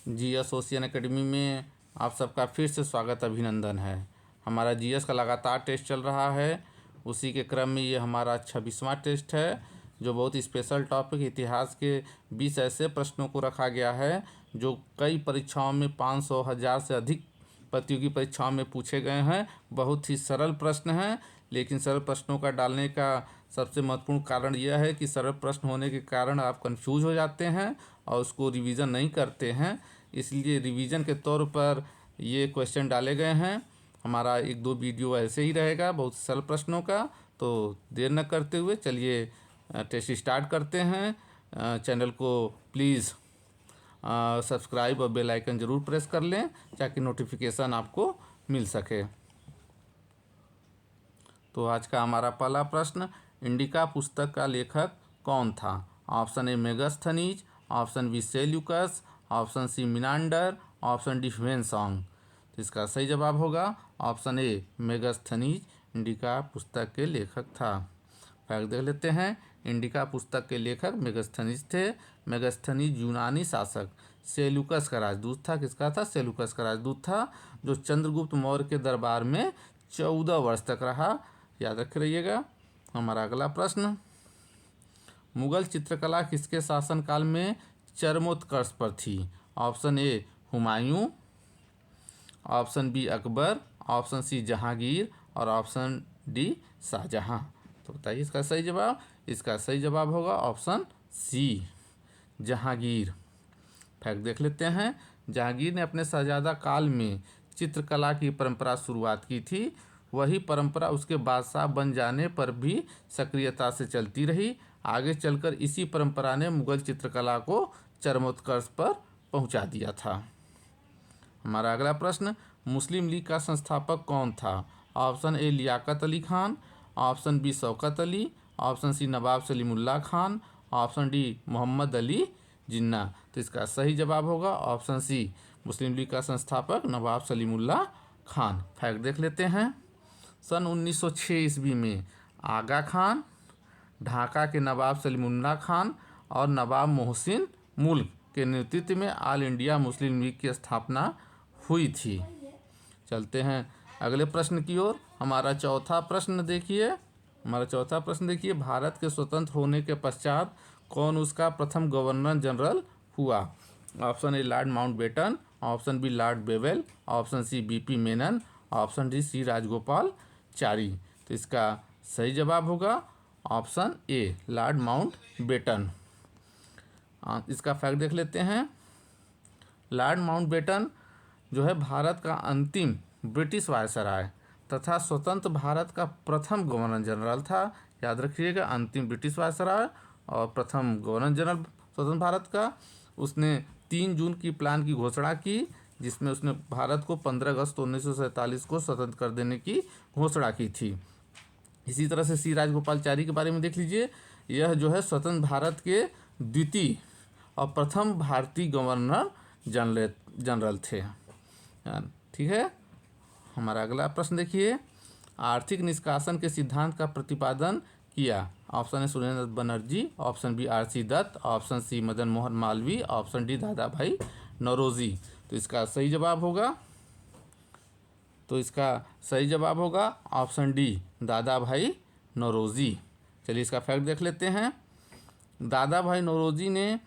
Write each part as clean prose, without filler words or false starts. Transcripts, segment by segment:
GS ocean academy में आप सबका फिर से स्वागत अभिनंदन है। हमारा जीएस का लगातार टेस्ट चल रहा है, उसी के क्रम में ये हमारा 26वां टेस्ट है, जो बहुत स्पेशल टॉपिक इतिहास के 20 ऐसे प्रश्नों को रखा गया है जो कई परीक्षाओं में 500 1000 से अधिक प्रतियोगी परीक्षाओं में पूछे गए हैं। बहुत ही सरल प्रश्न हैं, लेकिन सरल प्रश्नों का डालने का सबसे महत्वपूर्ण कारण यह है कि सरल प्रश्न होने के कारण आप कंफ्यूज हो जाते हैं और उसको रिवीजन नहीं करते हैं। इसलिए रिवीजन के तौर पर ये क्वेश्चन डाले गए हैं। हमारा 1-2 वीडियो ऐसे ही रहेगा बहुत सरल प्रश्नों का। तो देर न करते हुए चलिए टेस्ट स्टार्ट करते हैं। चैनल को प्लीज़ सब्सक्राइब और बेल आइकन ज़रूर प्रेस कर लें ताकि नोटिफिकेशन आपको मिल सके। तो आज का हमारा पहला प्रश्न, इंडिका पुस्तक का लेखक कौन था? Option A Megasthenes, option B Seleucus, option C Menander, option D Hiuen Tsang. तो इसका सही जवाब होगा ऑप्शन ए मेगास्थनीज इंडिका पुस्तक के लेखक था। फैक्ट देख लेते हैं। इंडिका पुस्तक के लेखक मेगास्थनीज थे। मेगास्थनीज यूनानी शासक सेल्यूकस का राजदूत था। किसका था? सेल्यूकस का राजदूत था, जो चंद्रगुप्त मौर्य के दरबार में 14 वर्ष तक रहा। याद रख रहिएगा। हमारा अगला प्रश्न, मुगल चित्रकला किसके शासनकाल में चरमोत्कर्ष पर थी? Option A Humayun, option B Akbar, option C Jahangir और ऑप्शन डी शाहजहां। तो बताइए इसका सही जवाब। इसका सही जवाब होगा ऑप्शन सी जहांगीर। फैक्ट देख लेते हैं। जहांगीर ने अपने शहजादा काल में चित्रकला की परंपरा शुरुआत की थी। वही परंपरा उसके बादशाह बन जाने पर भी सक्रियता से चलती रही। आगे चलकर इसी परंपरा ने मुगल चित्रकला को चरमोत्कर्ष पर पहुंचा दिया था। हमारा अगला प्रश्न, मुस्लिम लीग का संस्थापक कौन था? Option A Liaquat Ali Khan, option B Shaukat Ali, option C Nawab Salimullah Khan, option D Mohammad Ali Jinnah. तो इसका सही जवाब होगा ऑप्शन सी मुस्लिम लीग का संस्थापक नवाब सलीमुल्लाह खान। फैक्ट देख लेते हैं। सन 1906 ईस्वी में आगा खान, ढाका के नवाब सलीमुल्लाह खान और नवाब मोहसिन मुल्क के नेतृत्व में ऑल इंडिया मुस्लिम लीग की स्थापना हुई थी। चलते हैं अगले प्रश्न की ओर। हमारा चौथा प्रश्न देखिए। भारत के स्वतंत्र होने के पश्चात कौन उसका प्रथम गवर्नर जनरल हुआ? Option A Lord Mountbatten, option B Lord Wavell, option C BP Menon, option D C Rajagopalachari. तो इसका सही जवाब होगा ऑप्शन ए लॉर्ड माउंटबेटन। इसका फैक्ट देख लेते हैं। लॉर्ड माउंटबेटन जो है भारत का अंतिम ब्रिटिश वायसराय तथा स्वतंत्र भारत का प्रथम गवर्नर जनरल था। याद रखिएगा, अंतिम ब्रिटिश वायसराय और प्रथम गवर्नर जनरल स्वतंत्र भारत का। उसने 3 जून की प्लान की घोषणा की, जिसमें उसने भारत को 15 अगस्त 1947 को स्वतंत्र कर देने की घोषणा की थी। इसी तरह से सी राजगोपालचारी के बारे में देख लीजिए। यह जो है स्वतंत्र भारत के द्वितीय और प्रथम भारतीय गवर्नर जनरल थे। ठीक है। हमारा अगला प्रश्न देखिए। आर्थिक निष्कासन के सिद्धांत का प्रतिपादन किया? Option A Surendra Banerjee, option B RC. Dutt, option C Madan Mohan Malviya, option D Dadabhai Naoroji. तो इसका सही जवाब होगा option D Dadabhai Naoroji. चलिए इसका फैक्ट देख लेते हैं। दादा भाई नौरोजी ने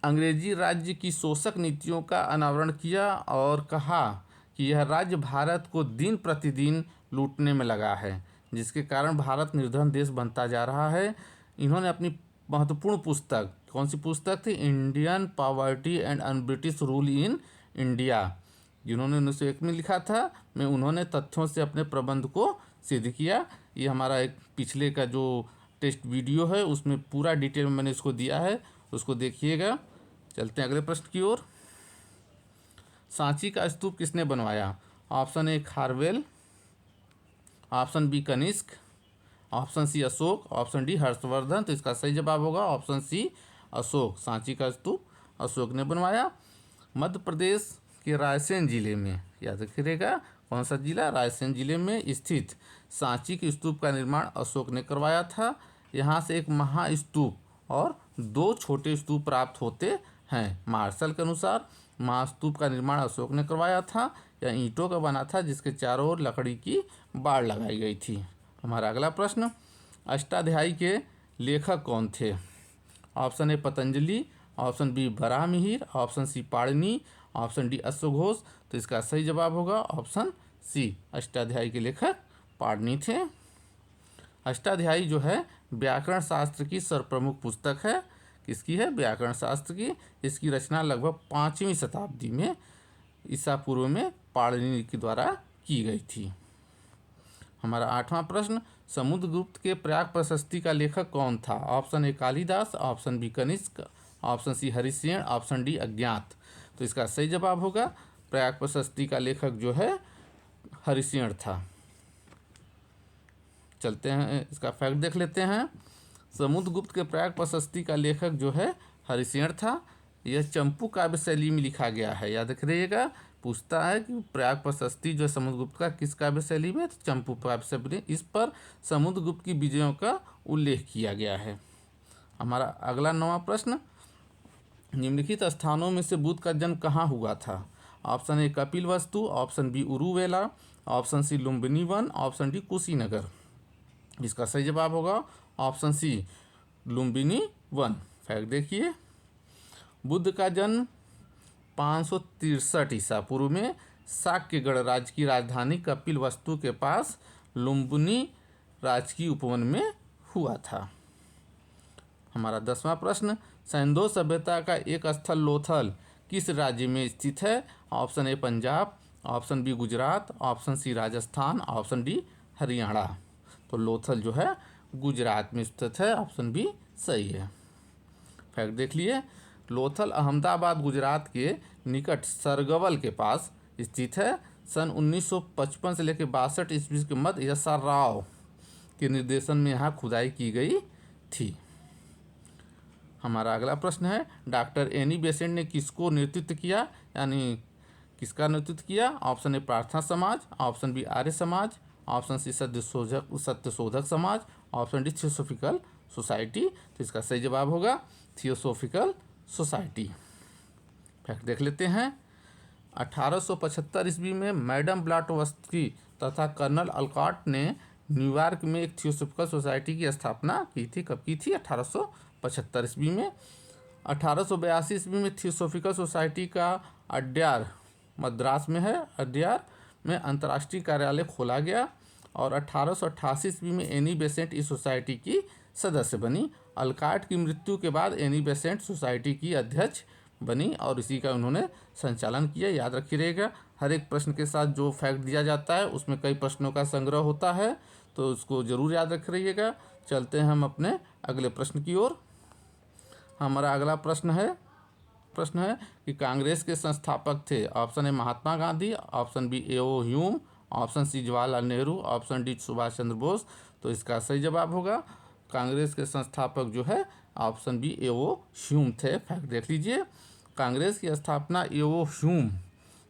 अंग्रेजी राज्य की शोषक नीतियों का अनावरण किया और कहा कि यह राज्य भारत को दिन प्रतिदिन लूटने में लगा है, जिसके कारण भारत निर्धन देश बनता जा रहा है। इन्होंने अपनी महत्वपूर्ण पुस्तक, कौन सी पुस्तक थी? Indian poverty and un British rule in India, जिन्होंने 1901 में लिखा था, में उन्होंने तथ्यों से अपने प्रबंध को सिद्ध किया। ये हमारा एक पिछले का जो टेस्ट वीडियो है उसमें पूरा डिटेल में मैंने इसको दिया है, उसको देखिएगा। चलते हैं अगले प्रश्न की ओर। सांची का स्तूप किसने बनवाया? Option A Kharavela, option B Kanishka, option C Ashoka, option D Harshavardhana. तो इसका सही जवाब होगा ऑप्शन सी अशोक। सांची का स्तूप अशोक ने बनवाया। मध्य प्रदेश के रायसेन जिले में, याद रखिएगा कौन सा जिला? रायसेन जिले में स्थित सांची के स्तूप का निर्माण अशोक ने करवाया था। यहाँ से एक महास्तूप और 2 छोटे स्तूप प्राप्त होते हैं। मार्शल के अनुसार महास्तूप का निर्माण अशोक ने करवाया था या ईंटों का बना था जिसके चारों ओर लकड़ी की बाड़ लगाई गई थी। हमारा अगला प्रश्न, अष्टाध्यायी के लेखक कौन थे? Option A Patanjali, option B Varahamihira, option C Panini, option D अश्वघोष। तो इसका सही जवाब होगा ऑप्शन सी, अष्टाध्यायी के लेखक पाणिनि थे। अष्टाध्यायी जो है व्याकरण शास्त्र की सर्वप्रमुख पुस्तक है। किसकी है? व्याकरण शास्त्र की। इसकी रचना लगभग 5वीं शताब्दी में ईसा पूर्व में पाणिनि के द्वारा की गई थी। हमारा 8वां प्रश्न, समुद्रगुप्त के प्रयाग प्रशस्ति का लेखक कौन था? Option A Kalidasa, option B Kanishka, option C Harisena, option D अज्ञात। तो इसका सही जवाब होगा प्रयाग प्रशस्ति का लेखक जो है हरिसेन था। चलते हैं इसका फैक्ट देख लेते हैं। समुद्रगुप्त के प्रयाग प्रशस्ति का लेखक जो है हरिसेन था। यह चंपू काव्य शैली में लिखा गया है। याद रखिएगा, पूछता है कि प्रयाग प्रशस्ति जो है समुद्रगुप्त का किस काव्य शैली में? तो चंपू काव्य शैली। इस पर समुद्रगुप्त की विजयों का उल्लेख किया गया है। हमारा अगला 9वां प्रश्न, निम्नलिखित स्थानों में से बुद्ध का जन्म कहाँ हुआ था? Option A Kapilavastu, option B Uruvela, option C Lumbini वन, ऑप्शन डी कुशीनगर। इसका सही जवाब होगा ऑप्शन सी लुम्बिनी वन। फैक्ट देखिए, बुद्ध का जन्म 563 ईसा पूर्व में शाक्य गणराज्य की राजधानी कपिलवस्तु के पास लुम्बिनी राजकीय उपवन में हुआ था। हमारा 10वां प्रश्न, सैंधव सभ्यता का एक स्थल लोथल किस राज्य में स्थित है? Option A Punjab, option B Gujarat, option C Rajasthan, option D Haryana. तो लोथल जो है गुजरात में स्थित है। ऑप्शन बी सही है। फैक्ट देख लिए, लोथल अहमदाबाद गुजरात के निकट सरगवल के पास स्थित है। सन 1955 से लेकर 62 ईस्वी के मध्य यशर राव के निर्देशन में यहाँ खुदाई की गई थी। हमारा अगला प्रश्न है, डॉक्टर एनी बेसेंट ने किसको नेतृत्व किया, यानी किसका नेतृत्व किया? ऑप्शन ए प्रार्थना समाज, option B Arya Samaj, option C Satyashodhak Samaj, option D theosophical society. तो इसका सही जवाब होगा थियोसोफिकल सोसाइटी। फैक्ट देख लेते हैं, 1875 ईस्वी में मैडम ब्लाटोवस्की तथा कर्नल अलकॉट ने न्यूयॉर्क में एक थियोसोफिकल सोसाइटी की स्थापना की थी। कब की थी? 1875 ईस्वी में। 1882 ईस्वी में थियोसोफिकल सोसाइटी का अड्यार मद्रास में है, अड्यार में अंतर्राष्ट्रीय कार्यालय खोला गया और 1888 ईस्वी में एनी बेसेंट इस सोसाइटी की सदस्य बनी। अलकाट की मृत्यु के बाद एनी बेसेंट सोसाइटी की अध्यक्ष बनी और इसी का उन्होंने संचालन किया। याद रखिएगा, हर एक प्रश्न के साथ जो फैक्ट दिया जाता है उसमें कई प्रश्नों का संग्रह होता है, तो उसको जरूर याद रख रहिएगा। चलते हैं हम अपने अगले प्रश्न की ओर। हमारा अगला प्रश्न है कि कांग्रेस के संस्थापक थे। Option A Mahatma Gandhi, option B A O. Hume, option C Jawaharlal Nehru, option D Subhash Chandra Bose. तो इसका सही जवाब होगा कांग्रेस के संस्थापक जो है ऑप्शन बी ए.ओ. ह्यूम थे। फैक्ट देख लीजिए, कांग्रेस की स्थापना ए.ओ. ह्यूम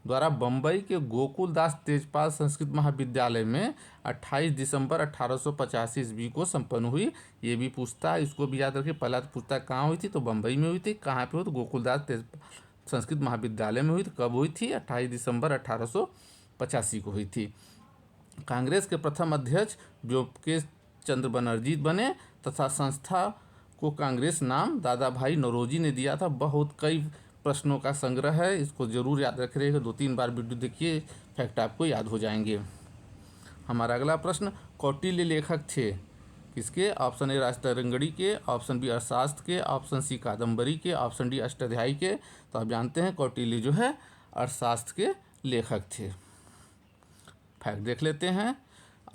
द्वारा बम्बई के गोकुलदास तेजपाल संस्कृत महाविद्यालय में 28 दिसंबर 1885 ईस्वी को संपन्न हुई। ये भी पूछता है, इसको भी याद रखिए। पहला तो पूछता है कहाँ हुई थी, तो बम्बई में हुई थी। कहाँ पे हो? तो गोकुलदास तेजपाल संस्कृत महाविद्यालय में हुई थी। कब हुई थी? 28 दिसंबर 1885 को हुई थी। कांग्रेस के प्रथम अध्यक्ष व्योमकेश चंद्र बनर्जी बने तथा संस्था को कांग्रेस नाम दादा भाई नौरोजी ने दिया था। बहुत कई प्रश्नों का संग्रह है, इसको जरूर याद रख रहिएगा। 2-3 बार वीडियो देखिए, फैक्ट आपको याद हो जाएंगे। हमारा अगला प्रश्न, कौटिल्य लेखक थे किसके? ऑप्शन ए राजतरंगड़ी के, ऑप्शन बी अर्थशास्त्र के, ऑप्शन सी कादम्बरी के, ऑप्शन डी अष्टाध्यायी के। तो आप जानते हैं कौटिल्य जो है अर्थशास्त्र के लेखक थे। फैक्ट देख लेते हैं,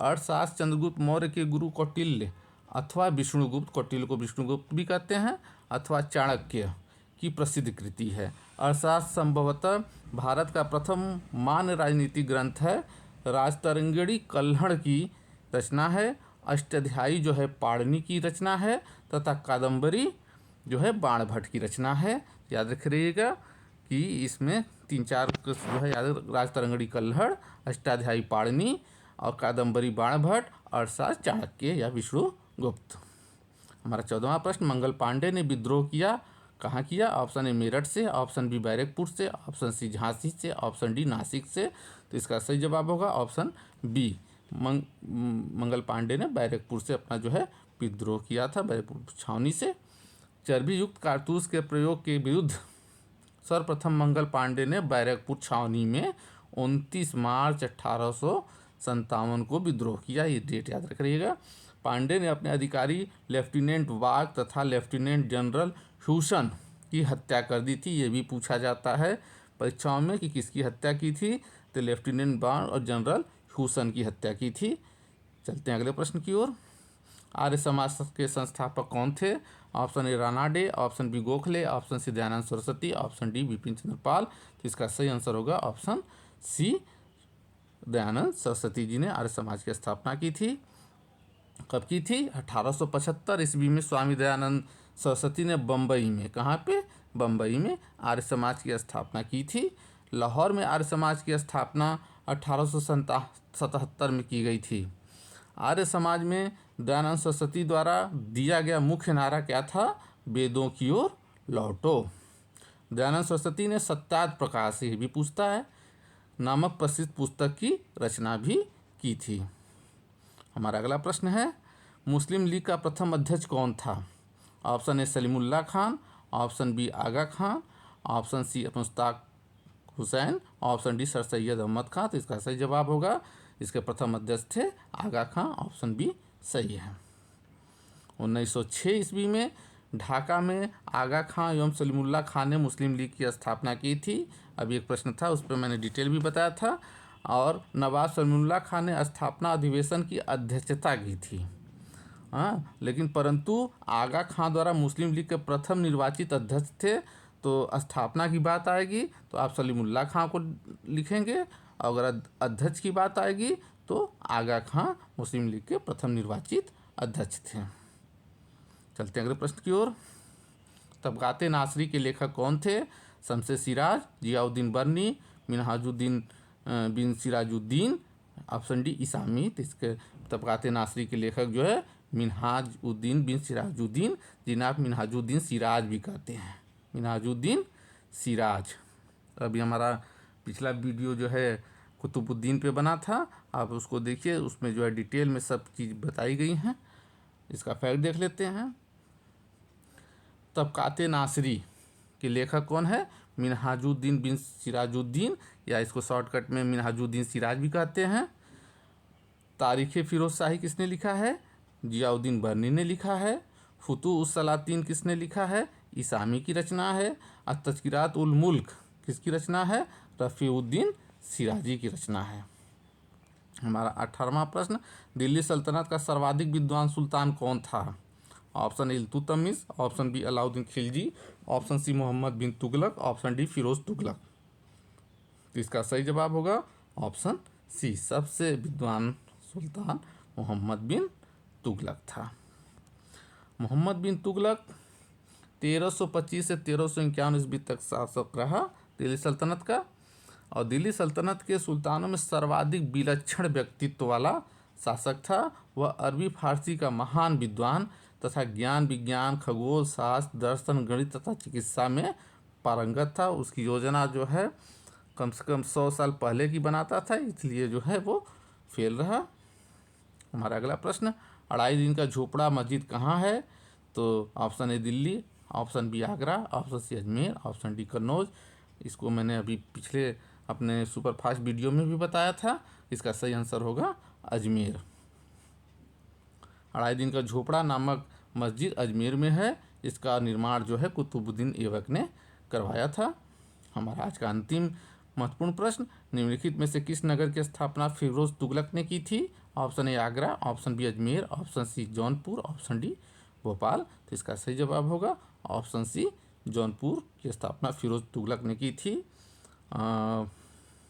अर्थशास्त्र चंद्रगुप्त मौर्य के गुरु कौटिल्य अथवा विष्णुगुप्त, कौटिल्य को विष्णुगुप्त भी कहते हैं, अथवा चाणक्य की प्रसिद्ध कृति है। अर्थशास्त्र संभवतः भारत का प्रथम मान्य राजनीतिक ग्रंथ है। राजतरंगिणी कल्हड़ की रचना है, अष्टाध्यायी जो है पाणिनि की रचना है तथा कादम्बरी जो है बाणभट्ट की रचना है। याद रख रहिएगा कि इसमें 3-4 जो है याद, राजतरंगिणी कल्हड़, अष्टाध्यायी पाणिनि और कादम्बरी बाणभट्ट, अर्थशास्त्र चाणक्य या विष्णुगुप्त। हमारा 14वां प्रश्न, मंगल पांडे ने विद्रोह किया कहाँ किया? ऑप्शन ए मेरठ से, ऑप्शन बी बैरकपुर से, ऑप्शन सी झांसी से, ऑप्शन डी नासिक से। तो इसका सही जवाब होगा ऑप्शन बी, मंगल पांडे ने बैरकपुर से अपना जो है विद्रोह किया था, बैरकपुर छावनी से। चर्बी युक्त कारतूस के प्रयोग के विरुद्ध सर्वप्रथम मंगल पांडे ने बैरकपुर छावनी में 29 मार्च 1857 को विद्रोह किया। ये डेट याद रखिएगा। पांडे ने अपने अधिकारी लेफ्टिनेंट वाघ तथा लेफ्टिनेंट जनरल ह्यूसन की हत्या कर दी थी। ये भी पूछा जाता है परीक्षाओं में कि किसकी हत्या की थी, तो लेफ्टिनेंट वाघ और जनरल ह्यूसन की हत्या की थी। चलते हैं अगले प्रश्न की ओर। आर्य समाज के संस्थापक कौन थे? Option A Ranade, option B Gokhale, option C Dayanand Saraswati, option D Bipin Chandra Pal. तो इसका सही आंसर होगा ऑप्शन सी, दयानंद सरस्वती जी ने आर्य समाज की स्थापना की थी। कब की थी? 1875 ईस्वी में स्वामी दयानंद सरस्वती ने बम्बई में, कहाँ पे? बम्बई में आर्य समाज की स्थापना की थी। लाहौर में आर्य समाज की स्थापना 1877 में की गई थी। आर्य समाज में दयानंद सरस्वती द्वारा दिया गया मुख्य नारा क्या था? वेदों की ओर लौटो। दयानंद सरस्वती ने सत्यार्थ प्रकाश से भी पूछता है नामक प्रसिद्ध पुस्तक की रचना भी की थी। हमारा अगला प्रश्न है, मुस्लिम लीग का प्रथम अध्यक्ष कौन था? Option A Salimullah Khan, option B Aga Khan, option C Mushtaq Hussain, option D Sir Syed Ahmad Khan. तो इसका सही जवाब होगा, इसके प्रथम अध्यक्ष थे आगा खान, ऑप्शन बी सही है। 1906 ईस्वी में ढाका में आगा खां एवं सलीमुल्लाह खान ने मुस्लिम लीग की स्थापना की थी। अभी एक प्रश्न था, उस पर मैंने डिटेल भी बताया था। और नवाब सलीमुल्लाह खान ने स्थापना अधिवेशन की अध्यक्षता की थी। लेकिन परंतु आगा खां द्वारा मुस्लिम लीग के प्रथम निर्वाचित अध्यक्ष थे। तो स्थापना की बात आएगी तो आप सलीमुल्लाह खां को लिखेंगे, और अगर अध्यक्ष की बात आएगी तो आगा खां मुस्लिम लीग के प्रथम निर्वाचित अध्यक्ष थे। चलते हैं अगले प्रश्न की ओर। तबकाते नासरी के लेखक कौन थे? शमसे सिराज, जियाउद्दीन बर्नी, मिनहाजुद्दीन बिन सिराजुद्दीन, ऑप्शन डी इसामी। तो इसके तबकाते नासरी के लेखक जो है मिनहाजुद्दीन बिन सिराजुद्दीन, जिन्हें आप मिनहाजुद्दीन सिराज भी कहते हैं, मिनहाजुद्दीन सिराज। अभी हमारा पिछला वीडियो जो है कुतुबुद्दीन पे बना था, आप उसको देखिए, उसमें जो है डिटेल में सब चीज़ बताई गई हैं। इसका फैक्ट देख लेते हैं। तबकाते नासरी के लेखक कौन है? मिनहाजुद्दीन बिन सिराजुद्दीन, या इसको शॉर्टकट में मिनहाजुद्दीन सिराज भी कहते हैं। तारीख़ फिरोज शाही किसने लिखा है? जियाउद्दीन बर्नी ने लिखा है। फुतूह सलातीन किसने लिखा है? इसामी की रचना है। तज़किरात उल मुल्क किसकी रचना है? रफ़ीउद्दीन सिराजी की रचना है। हमारा 18वां प्रश्न, दिल्ली सल्तनत का सर्वाधिक विद्वान सुल्तान कौन था? Option A Iltutmish, option B Alauddin Khilji, option C Muhammad bin Tughlaq, option D Firoz Tughlaq. तो इसका सही जवाब होगा ऑप्शन सी, सबसे विद्वान सुल्तान मोहम्मद बिन तुगलक था। मोहम्मद बिन तुगलक 1325 से 1351 ईस्वी तक शासक रहा दिल्ली सल्तनत का। और दिल्ली सल्तनत के सुल्तानों में सर्वाधिक विलक्षण व्यक्तित्व वाला शासक था। वह अरबी फारसी का महान विद्वान तथा ज्ञान विज्ञान, खगोल शास्त्र, दर्शन, गणित तथा चिकित्सा में पारंगत था। उसकी योजना जो है कम से कम 100 साल पहले की बनाता था, इसलिए जो है वो फेल रहा। हमारा अगला प्रश्न, अढ़ाई दिन का झोपड़ा मस्जिद कहाँ है? तो option A Delhi, option B Agra, option C Ajmer, option D Kannauj. इसको मैंने अभी पिछले अपने सुपरफास्ट वीडियो में भी बताया था। इसका सही आंसर होगा अजमेर। अढ़ाई दिन का झोपड़ा नामक मस्जिद अजमेर में है। इसका निर्माण जो है कुतुबुद्दीन ऐबक ने करवाया था। हमारा आज का अंतिम महत्वपूर्ण प्रश्न, निम्नलिखित में से किस नगर की स्थापना फिरोज तुगलक ने की थी? Option A Agra, option B Ajmer, option C Jaunpur, option D Bhopal. तो इसका सही जवाब होगा ऑप्शन सी, जौनपुर की स्थापना फिरोज तुगलक ने की थी।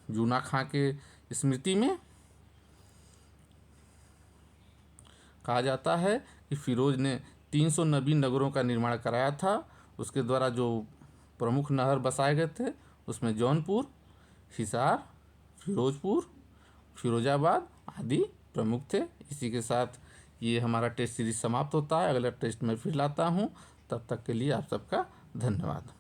जूना खां के स्मृति में कहा जाता है कि फिरोज ने 390 नगरों का निर्माण कराया था। उसके द्वारा जो प्रमुख नहर बसाए गए थे उसमें जौनपुर, हिसार, फिरोजपुर, फिरोजाबाद आदि प्रमुख थे। इसी के साथ ये हमारा टेस्ट सीरीज समाप्त होता है। अगला टेस्ट मैं फिर लाता हूँ। तब तक के लिए आप सबका धन्यवाद।